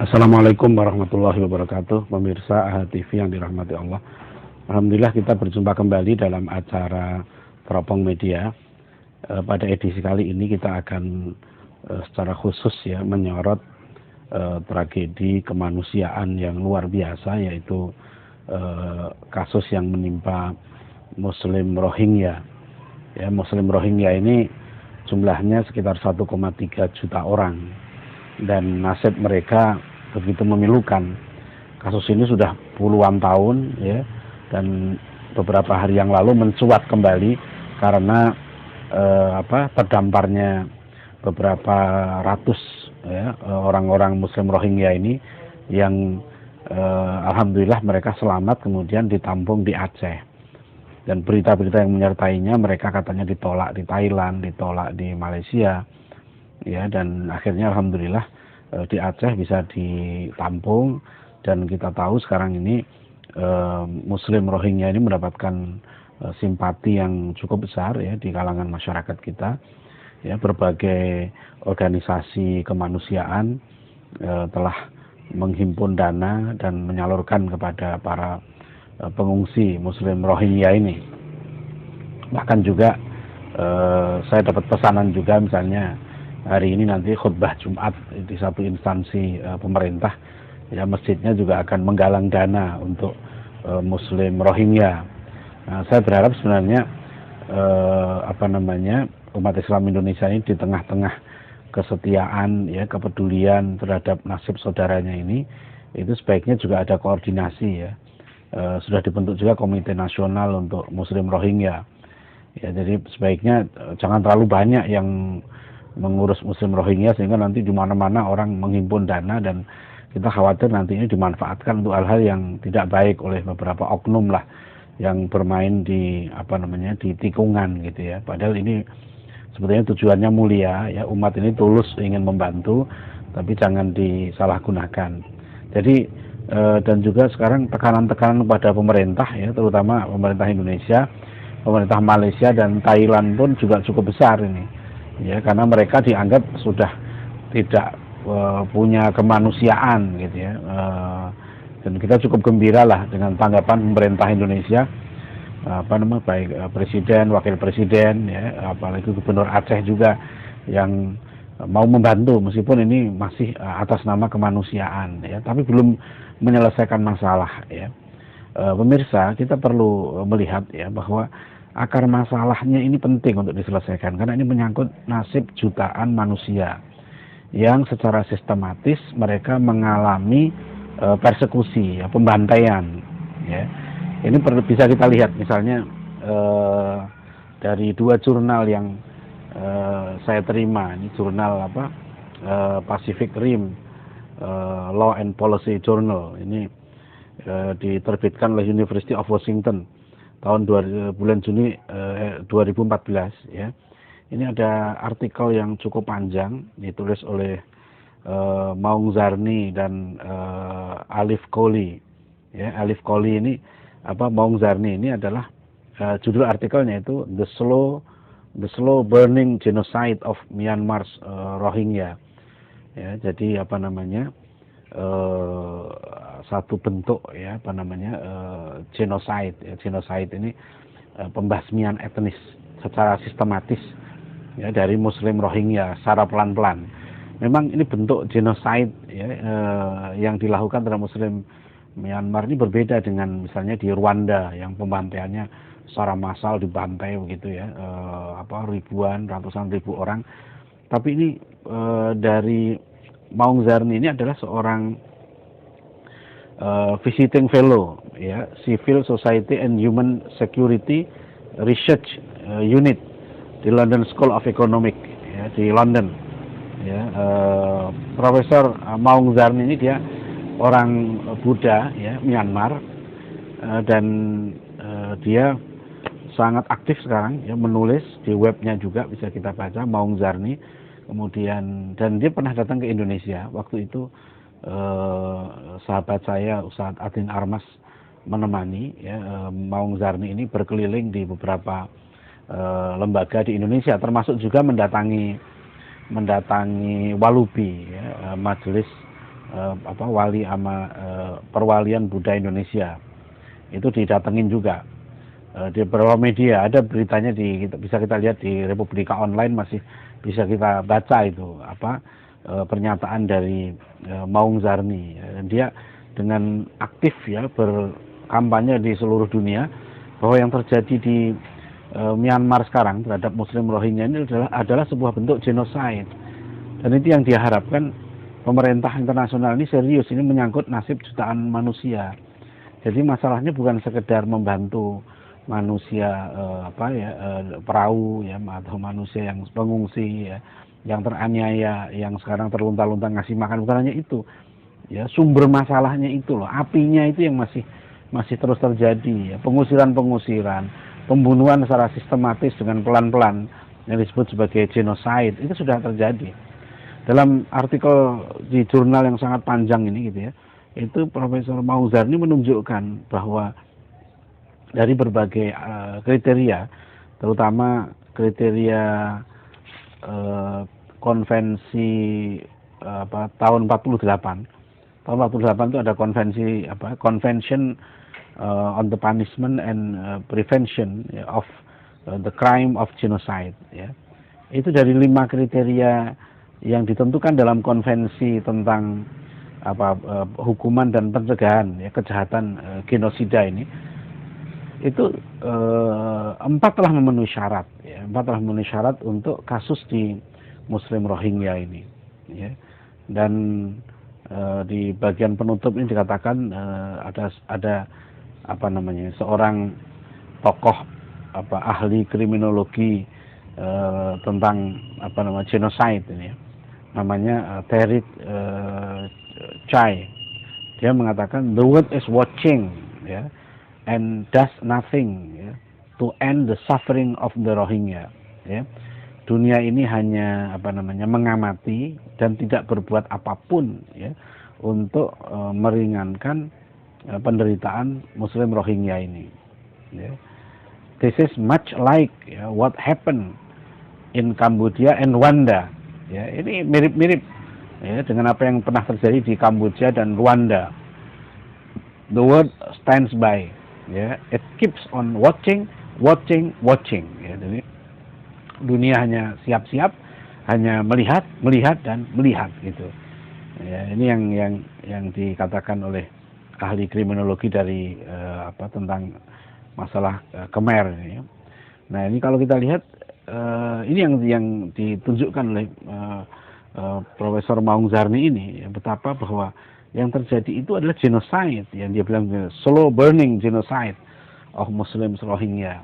Assalamualaikum warahmatullahi wabarakatuh, pemirsa AHA TV yang dirahmati Allah. Alhamdulillah kita berjumpa kembali dalam acara Teropong Media. Pada edisi kali ini kita akan secara khusus ya menyorot tragedi kemanusiaan yang luar biasa, yaitu kasus yang menimpa Muslim Rohingya. Ya, Muslim Rohingya ini jumlahnya sekitar 1,3 juta orang. Dan nasib mereka begitu memilukan. Kasus ini sudah puluhan tahun ya, dan beberapa hari yang lalu mencuat kembali karena terdamparnya beberapa ratus ya, orang-orang Muslim Rohingya ini yang alhamdulillah mereka selamat kemudian ditampung di Aceh. Dan berita-berita yang menyertainya, mereka katanya ditolak di Thailand, ditolak di Malaysia. Ya, dan akhirnya alhamdulillah di Aceh bisa ditampung, dan kita tahu sekarang ini Muslim Rohingya ini mendapatkan simpati yang cukup besar ya di kalangan masyarakat kita. Ya, berbagai organisasi kemanusiaan telah menghimpun dana dan menyalurkan kepada para pengungsi Muslim Rohingya ini. Bahkan juga saya dapat pesanan juga, misalnya hari ini nanti khutbah Jumat di satu instansi pemerintah, ya masjidnya juga akan menggalang dana untuk Muslim Rohingya. Nah, saya berharap sebenarnya umat Islam Indonesia ini di tengah-tengah kesetiaan ya, kepedulian terhadap nasib saudaranya ini, itu sebaiknya juga ada koordinasi ya. Sudah dibentuk juga Komite Nasional untuk Muslim Rohingya. Ya, jadi sebaiknya jangan terlalu banyak yang mengurus Muslim Rohingya sehingga nanti di mana-mana orang menghimpun dana, dan kita khawatir nanti ini dimanfaatkan untuk hal-hal yang tidak baik oleh beberapa oknum lah yang bermain di di tikungan gitu ya. Padahal ini sebetulnya tujuannya mulia ya, umat ini tulus ingin membantu, tapi jangan disalahgunakan. Jadi dan juga sekarang tekanan-tekanan kepada pemerintah ya, terutama pemerintah Indonesia, pemerintah Malaysia dan Thailand pun juga cukup besar ini. Ya, karena mereka dianggap sudah tidak punya kemanusiaan gitu ya, dan kita cukup gembira lah dengan tanggapan pemerintah Indonesia, baik presiden, wakil presiden ya, apalagi gubernur Aceh juga yang mau membantu meskipun ini masih atas nama kemanusiaan ya, tapi belum menyelesaikan masalah ya. Pemirsa, kita perlu melihat ya bahwa akar masalahnya ini penting untuk diselesaikan, karena ini menyangkut nasib jutaan manusia yang secara sistematis mereka mengalami persekusi, ya, pembantaian. Ya. Ini bisa kita lihat misalnya dari dua jurnal yang saya terima, ini jurnal Pacific Rim Law and Policy Journal, ini diterbitkan oleh University of Washington tahun bulan Juni 2014 ya. Ini ada artikel yang cukup panjang ditulis oleh Maung Zarni dan Alif Kohli. Ya, Alif Kohli ini Maung Zarni ini adalah judul artikelnya itu The Slow Burning Genocide of Myanmar's Rohingya. Ya, jadi satu bentuk ya genocide ya. Genocide ini pembasmian etnis secara sistematis ya dari Muslim Rohingya secara pelan-pelan. Memang ini bentuk genocide ya, yang dilakukan terhadap Muslim Myanmar ini berbeda dengan misalnya di Rwanda yang pembantaiannya secara massal, dibantai begitu ya, ratusan ribu orang. Tapi ini dari Maung Zarni ini adalah seorang visiting fellow ya, Civil Society and Human Security Research Unit di London School of Economics ya, di London ya. Profesor Maung Zarni ini dia orang Buddha ya, Myanmar, dan dia sangat aktif sekarang ya, menulis di webnya juga bisa kita baca, Maung Zarni. Kemudian dan dia pernah datang ke Indonesia waktu itu. Sahabat saya Ustadz Adin Armas menemani ya, Maung Zarni ini berkeliling di beberapa lembaga di Indonesia, termasuk juga mendatangi Walubi ya, Majelis wali ama perwalian Buddha Indonesia. Itu didatengin juga. Di beberapa media ada beritanya, bisa kita lihat di Republika Online, masih bisa kita baca itu pernyataan dari Maung Zarni. Dan dia dengan aktif ya berkampanye di seluruh dunia bahwa yang terjadi di Myanmar sekarang terhadap Muslim Rohingya ini adalah sebuah bentuk genocide. Dan itu yang diharapkan pemerintah internasional ini serius, ini menyangkut nasib jutaan manusia. Jadi masalahnya bukan sekedar membantu manusia perahu ya, atau manusia yang pengungsi ya, yang teraniaya, yang sekarang terlunta-lunta ngasih makan, bukan hanya itu. Ya, sumber masalahnya itu loh, apinya itu yang masih terus terjadi ya, pengusiran, pembunuhan secara sistematis dengan pelan-pelan yang disebut sebagai genocide itu sudah terjadi. Dalam artikel di jurnal yang sangat panjang ini gitu ya, itu Profesor Maung Zarni menunjukkan bahwa dari berbagai kriteria, terutama kriteria konvensi tahun 48. Tahun 48 itu ada konvensi Convention on the Punishment and Prevention of the Crime of Genocide ya. Itu dari 5 kriteria yang ditentukan dalam konvensi tentang hukuman dan pencegahan ya, kejahatan genosida ini. Itu 4 telah memenuhi syarat ya, 4 telah memenuhi syarat untuk kasus di Muslim Rohingya ini ya. Dan di bagian penutup ini dikatakan ada seorang tokoh ahli kriminologi tentang genocide ini ya, namanya Terry Chai. Dia mengatakan the world is watching ya, and does nothing ya, to end the suffering of the Rohingya ya. Dunia ini hanya mengamati dan tidak berbuat apapun ya untuk meringankan penderitaan Muslim Rohingya ini ya. This is much like what happened in Cambodia and Rwanda ya. Ini mirip-mirip ya dengan apa yang pernah terjadi di Kamboja dan Rwanda. The world stands by ya, it keeps on watching ya. Jadi dunia hanya siap-siap, hanya melihat dan melihat gitu ya. Ini yang dikatakan oleh ahli kriminologi dari tentang masalah Khmer ini ya. Nah, ini kalau kita lihat ini yang ditunjukkan oleh Profesor Maung Zarni ini ya, betapa bahwa yang terjadi itu adalah genocide yang dia bilang slow burning genocide of Muslims Rohingya.